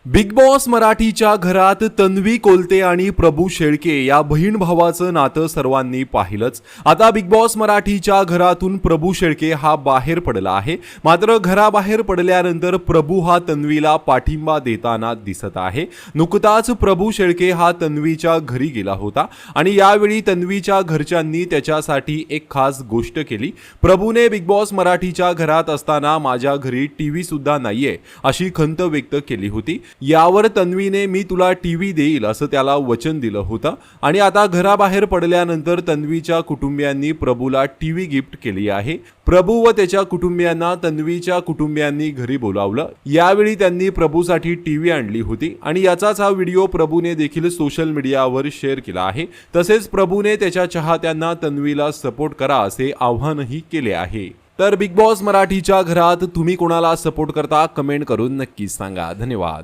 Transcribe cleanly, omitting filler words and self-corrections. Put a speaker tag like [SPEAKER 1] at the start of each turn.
[SPEAKER 1] Big boss मराठीच्या घरात तन्वी कोलते आणि प्रभू शेळके या बहीण भावाचं नातं सर्वांनी पाहिलंच। आता बिग बॉस मराठीच्या घरातून प्रभू शेळके हा बाहेर पडला आहे। मात्र घराबाहेर पडल्यानंतर प्रभू हा तन्वीला पाठिंबा देताना दिसत आहे। नुकताच प्रभू शेळके हा तन्वीच्या घरी गेला होता आणि यावेळी तन्वीच्या घरच्यांनी त्याच्यासाठी एक खास गोष्ट केली। प्रभूने बिग बॉस मराठीच्या घरात असताना माझ्या घरी टीव्ही सुद्धा नाहीये अशी खंत व्यक्त केली होती। यावर तन्वीने मी तुला टीव्ही देईल असं त्याला वचन दिलं होतं आणि आता घराबाहेर पडल्यानंतर तन्वीच्या कुटुंबियांनी प्रभूला टीव्ही गिफ्ट केली आहे। प्रभू व त्याच्या कुटुंबियांना तन्वीच्या कुटुंबियांनी घरी बोलावलं। यावेळी त्यांनी प्रभूसाठी टीव्ही आणली होती आणि याचाच हा व्हिडिओ प्रभूने देखील सोशल मीडियावर शेअर केला आहे। तसेच प्रभूने त्याच्या चाहत्यांना तन्वीला सपोर्ट करा असे आवाहनही केले आहे। तर बिग बॉस मराठीच्या घरात तुम्ही कोणाला सपोर्ट करता कमेंट करून नक्की सांगा। धन्यवाद।